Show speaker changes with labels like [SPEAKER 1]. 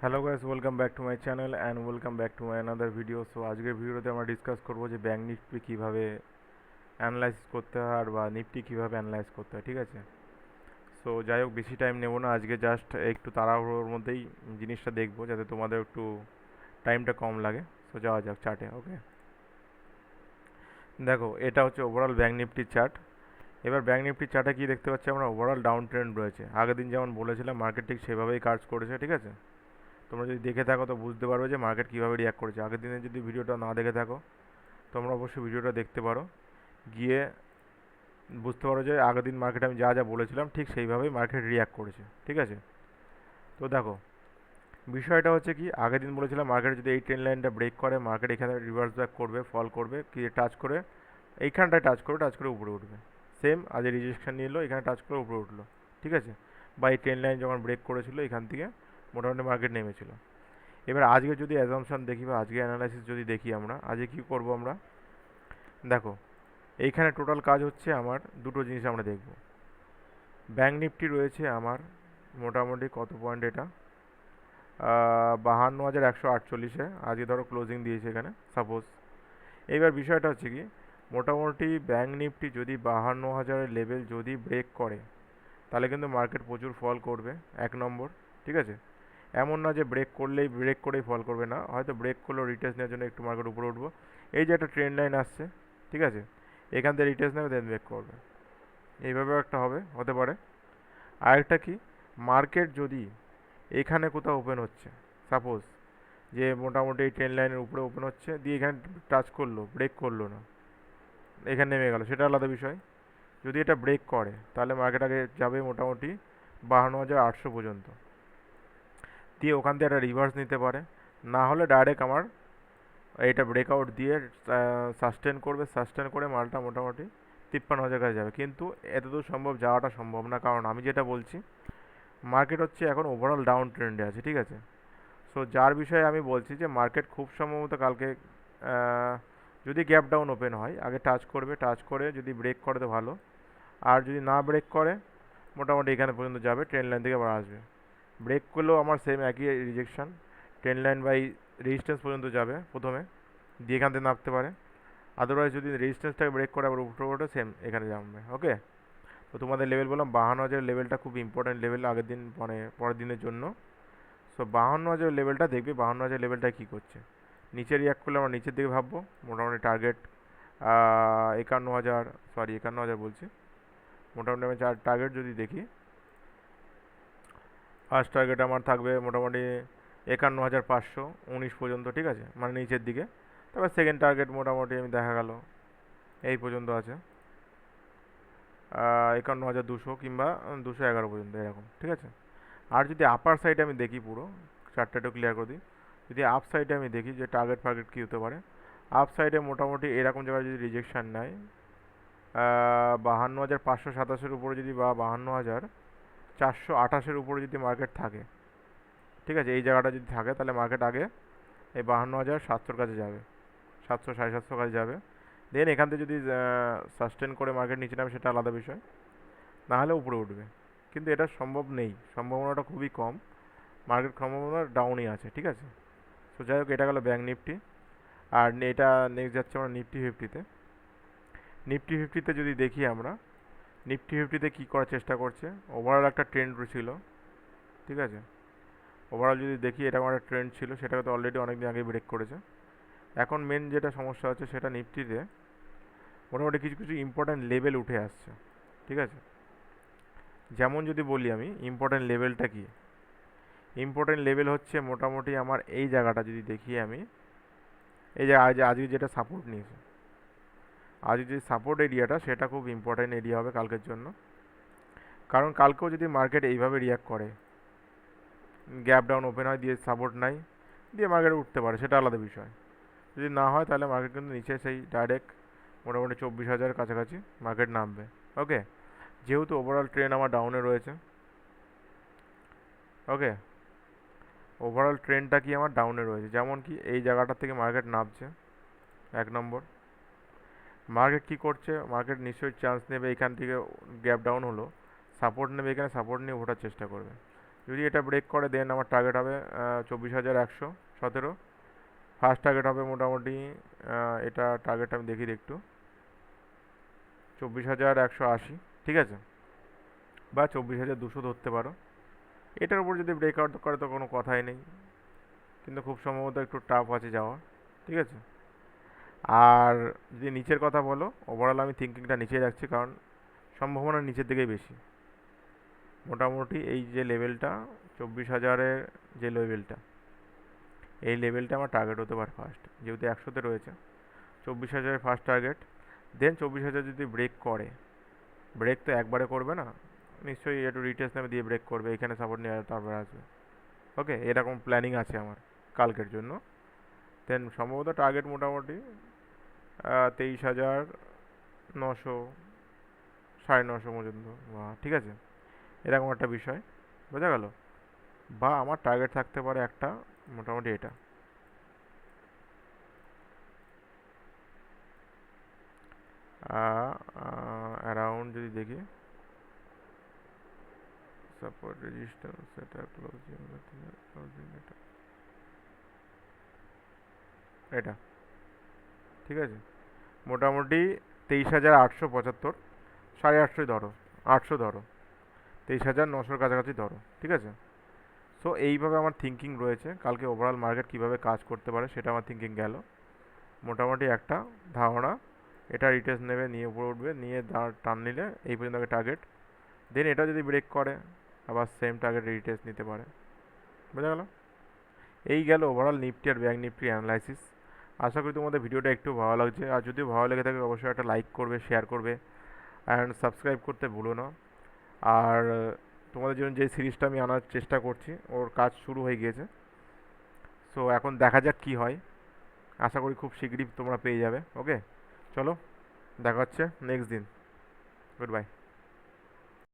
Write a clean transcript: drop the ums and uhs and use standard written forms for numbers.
[SPEAKER 1] Hello guys, welcome back to my channel and welcome back to my another video. So আজকের ভিডিওতে আমরা discuss করবো যে bank Nifty কীভাবে অ্যানালাইসিস করতে হয় আর বা নিফটি কীভাবে অ্যানালাইজ করতে হয়, ঠিক আছে? সো যাই হোক, বেশি টাইম নেবো না আজকে, জাস্ট একটু তাড়াহুড়োর মধ্যেই জিনিসটা দেখবো যাতে তোমাদের একটু টাইমটা কম লাগে। সো যাওয়া যাক চার্টে। ওকে, দেখো এটা হচ্ছে ওভারঅল ব্যাঙ্ক নিফটির চার্ট। এবার ব্যাঙ্ক নিফটির চার্টে কী দেখতে পাচ্ছি আমরা, ওভারঅল ডাউন ট্রেন্ড রয়েছে। আগের দিন যেমন বলেছিলাম মার্কেট ঠিক সেভাবেই কাজ করেছে, ঠিক আছে? তোমরা যদি দেখে থাকো তো বুঝতে পারবে যে মার্কেট কীভাবে রিয়াক্ট করেছে। আগের দিনে যদি ভিডিওটা না দেখে থাকো তোমরা অবশ্যই ভিডিওটা দেখতে পারো, গিয়ে বুঝতে পারো যে আগের দিন মার্কেট আমি যা যা বলেছিলাম ঠিক সেইভাবেই মার্কেট রিয়াক্ট করেছে, ঠিক আছে? তো দেখো, বিষয়টা হচ্ছে কি, আগের দিন বলেছিলাম মার্কেট যদি এই ট্রেন লাইনটা ব্রেক করে মার্কেট এখানে রিভার্স ব্যাক করবে, ফল করবে, কি টাচ করে এইখানটায় টাচ করে উপরে উঠবে। সেম আজ রিজেকশন নিয়ে এলো, এখানে টাচ করে উপরে উঠলো, ঠিক আছে? বা এই ট্রেন লাইন যখন ব্রেক করেছিল এখান থেকে মোটামুটি মার্কেট নেমেছিল। এবার আজকে যদি অ্যাজাম্পশন দেখি বা আজকে অ্যানালাইসিস যদি দেখি আমরা আজকে কী করব আমরা, দেখো এইখানে টোটাল কাজ হচ্ছে আমার দুটো জিনিস আমরা দেখব। ব্যাঙ্ক নিফটি রয়েছে আমার মোটামুটি কত পয়েন্ট, এটা 52,148-এ আজকে ধরো ক্লোজিং দিয়েছে এখানে সাপোজ। এইবার বিষয়টা হচ্ছে কি, মোটামুটি ব্যাঙ্ক নিফটি যদি 52,000-এর লেভেল যদি ব্রেক করে তাহলে কিন্তু মার্কেট প্রচুর ফল করবে, এক নম্বর, ঠিক আছে? এমন না যে ব্রেক করেই ফল করবে, না, হয়তো ব্রেক করলেও রিটেস্ট নেওয়ার জন্য একটু মার্কেট উপরে উঠবো। এই যে একটা ট্রেন্ড লাইন আসছে, ঠিক আছে, এখান থেকে রিটেস্ট নেবে দেন ব্রেক করবে, এইভাবেও একটা হতে পারে। আরেকটা কি, মার্কেট যদি এখানে কোথাও ওপেন হচ্ছে, সাপোজ যে মোটামুটি এই ট্রেন্ড লাইনের উপরে ওপেন হচ্ছে, দিয়ে এখানে টাচ করলো, ব্রেক করলো না, এখানে নেমে গেল, সেটা আলাদা বিষয়। যদি এটা ব্রেক করে তাহলে মার্কেট আগে যাবে মোটামুটি 52,800 পর্যন্ত, দিয়ে ওখান থেকে একটা রিভার্স নিতে পারে, না হলে ডাইরেক্ট আমার এইটা ব্রেকআউট দিয়ে সাস্টেন করে মালটা মোটামুটি 53,000 কাছে যাবে। কিন্তু এতদূর যাওয়াটা সম্ভব না, কারণ আমি যেটা বলছি মার্কেট হচ্ছে এখন ওভারঅল ডাউন ট্রেন্ডে আছে, ঠিক আছে? সো যার বিষয়ে আমি বলছি যে মার্কেট খুব সম্ভবত কালকে যদি গ্যাপ ডাউন ওপেন হয় আগে টাচ করে যদি ব্রেক করে তো ভালো, আর যদি না ব্রেক করে মোটামুটি এখানে পর্যন্ত যাবে, ট্রেন লাইন থেকে আবার আসবে। ব্রেক করলেও আমার সেম একই rejection, train line by resistance পর্যন্ত যাবে প্রথমে, দিয়ে এখান থেকে নামতে পারে। আদারওয়াইজ যদি রেজিস্ট্যান্সটাকে ব্রেক করে আবার উপরে ওঠে সেম এখানে যাবে। ওকে, তো তোমাদের লেভেল বললাম 52,000 লেভেলটা খুব ইম্পর্টেন্ট লেভেল আগের দিন মানে পরের দিনের জন্য। সো 52,000 লেভেলটা দেখবি, 52,000 লেভেলটা কী করছে। নিচে রিয়াক্ট করলে আমরা নিচের দিকে ভাববো, মোটামুটি টার্গেট 51,000, সরি 51,000 বলছি, মোটামুটি আমি টার্গেট যদি দেখি, ফার্স্ট টার্গেট আমার থাকবে মোটামুটি 51,519 পর্যন্ত, ঠিক আছে, মানে নিচের দিকে। তারপর সেকেন্ড টার্গেট মোটামুটি আমি দেখা গেল এই পর্যন্ত আছে, 51,200 কিংবা 211 পর্যন্ত এরকম, ঠিক আছে? আর যদি আপার সাইডে আমি দেখি, পুরো চারটা একটু ক্লিয়ার করে দিই, যদি আপ সাইডে আমি দেখি যে টার্গেট ফার্গেট কী হতে পারে, আপ সাইডে মোটামুটি এরকম জায়গায় যদি রিজেকশান নেয় 52,527-এর উপরে যদি বা 52,428-এর উপরে যদি মার্কেট থাকে, ঠিক আছে, এই জায়গাটা যদি থাকে তাহলে মার্কেট আগে এই 52,700-র কাছে যাবে, 700 750 কাছে যাবে। দেন এখান থেকে যদি সাস্টেন করে মার্কেট নিচে নামে সেটা আলাদা বিষয়, না হলে উপরে উঠবে। কিন্তু এটা সম্ভব নেই, সম্ভাবনাটা খুবই কম, মার্কেট সম্ভাবনা ডাউনই আছে, ঠিক আছে? তো যাই হোক, এটা গেল ব্যাঙ্ক নিফটি। আর এটা নেক্সট যাচ্ছে আমরা নিফটি ফিফটিতে। নিফটি ফিফটিতে যদি দেখি আমরা, নিফটি ফিফটিতে কী করার চেষ্টা করছে, ওভারঅল একটা ট্রেন্ড ছিল, ঠিক আছে? ওভারঅল যদি দেখি এটা আমার একটা ট্রেন্ড ছিল, সেটাকে তো অলরেডি অনেকদিন আগে ব্রেক করেছে। এখন মেন যেটা সমস্যা হচ্ছে সেটা নিফটিতে মোটামুটি কিছু কিছু ইম্পর্ট্যান্ট লেভেল উঠে আসছে, ঠিক আছে? যেমন যদি বলি আমি ইম্পর্ট্যান্ট লেভেলটা কি, ইম্পর্ট্যান্ট লেভেল হচ্ছে মোটামুটি আমার এই জায়গাটা যদি দেখি আমি, এই যে আজকে যেটা সাপোর্ট নিয়েছে, আজকে যে সাপোর্ট এরিয়াটা সেটা খুব ইম্পর্ট্যান্ট এরিয়া হবে কালকের জন্য। কারণ কালকেও যদি মার্কেট এইভাবে রিয়াক্ট করে, গ্যাপ ডাউন ওপেন হয়, দিয়ে সাপোর্ট নাই, দিয়ে মার্কেট উঠতে পারে, সেটা আলাদা বিষয়। যদি না হয় তাহলে মার্কেট কিন্তু নিচে সেই ডাইরেক্ট মোটামুটি 24,000 কাছাকাছি মার্কেট নামবে। ওকে, যেহেতু ওভারঅল ট্রেন্ড আমার ডাউনে রয়েছে, ওকে, ওভারঅল ট্রেন্ডটা কি আমার ডাউনে রয়েছে, যেমন কি এই জায়গাটা থেকে মার্কেট নামছে, এক নম্বর। মার্কেট কি করছে, মার্কেট নিশ্চয়ই চান্স নেবে, এখান থেকে গ্যাপ ডাউন হলো, সাপোর্ট নেবে, এখানে সাপোর্ট নিয়ে ওঠার চেষ্টা করবে। যদি এটা ব্রেক করে দেন আমার টার্গেট হবে 24,117। ফার্স্ট টার্গেট হবে মোটামুটি এটা টার্গেট আমি দেখি একটু 24,180, ঠিক আছে, বা 24,200 ধরতে পারো। এটার উপর যদি ব্রেকআউট করে তো কোনো কথাই নেই, কিন্তু খুব সম্ভবত একটু টাফ আছে যাওয়া, ঠিক আছে। আর যদি নিচের কথা বলো, ওভারঅল আমি থিঙ্কিংটা নিচে রাখছি, কারণ সম্ভাবনা নিচের দিকেই বেশি। মোটামুটি এই যে লেভেলটা 24,000-এর যে লেভেলটা, এই লেভেলটা আমার টার্গেট হতে পারে ফার্স্ট, যেহেতু 100-তে রয়েছে। 24,000-এর ফার্স্ট টার্গেট, দেন 24,000 যদি ব্রেক করে, ব্রেক তো একবারে করবে না, নিশ্চয়ই একটু রিটেস্ট নামে দিয়ে ব্রেক করবে, এখানে সাপোর্ট নিয়ে তারপরে আসবে। ওকে, এরকম প্ল্যানিং আছে আমার কালকের জন্য। দেন সম্ভবত টার্গেট মোটামুটি 23,900, 950 পর্যন্ত, ঠিক আছে, এরকম একটা বিষয়, বোঝা গেল। বা আমার টার্গেট থাকতে পারে একটা মোটামুটি এটা, অ্যারাউন্ড যদি দেখি সাপোর্ট রেজিস্ট্যান্স, এটা ক্লোজিং, ক্লোজিং এটা, এটা ঠিক আছে, মোটামুটি 23,875, 850 ধরো, 800 ধরো, 23,900 কাছাকাছি ধরো, ঠিক আছে। সো এইভাবে আমার থিঙ্কিং রয়েছে, কালকে ওভারঅল মার্কেট কীভাবে কাজ করতে পারে সেটা আমার থিঙ্কিং গেল। মোটামুটি একটা ধারণা, এটা রিটেস্ট নেবে, নিয়ে উপরে উঠবে, নিয়ে টার্ন নিলে এই পর্যন্ত আগে টার্গেট, দেন এটা যদি ব্রেক করে আবার সেম টার্গেট রিটেস্ট নিতে পারে, বোঝা গেল। এই গেল ওভারঅল নিফটি আর ব্যাঙ্ক নিফটি অ্যানালাইসিস। আশা করি তোমাদের ভিডিওটা একটু ভালো লাগছে, আর যদি ভালো লেগে থাকে অবশ্যই একটা লাইক করবে, শেয়ার করবে, অ্যান্ড সাবস্ক্রাইব করতে ভুলো না। আর তোমাদের জন্য যে সিরিজটা আমি আনার চেষ্টা করছি ওর কাজ শুরু হয়ে গিয়েছে, সো এখন দেখা যাক কী হয়, আশা করি খুব শীঘ্রই তোমরা পেয়ে যাবে। ওকে, চলো দেখা হচ্ছে নেক্সট দিন, গুড বাই।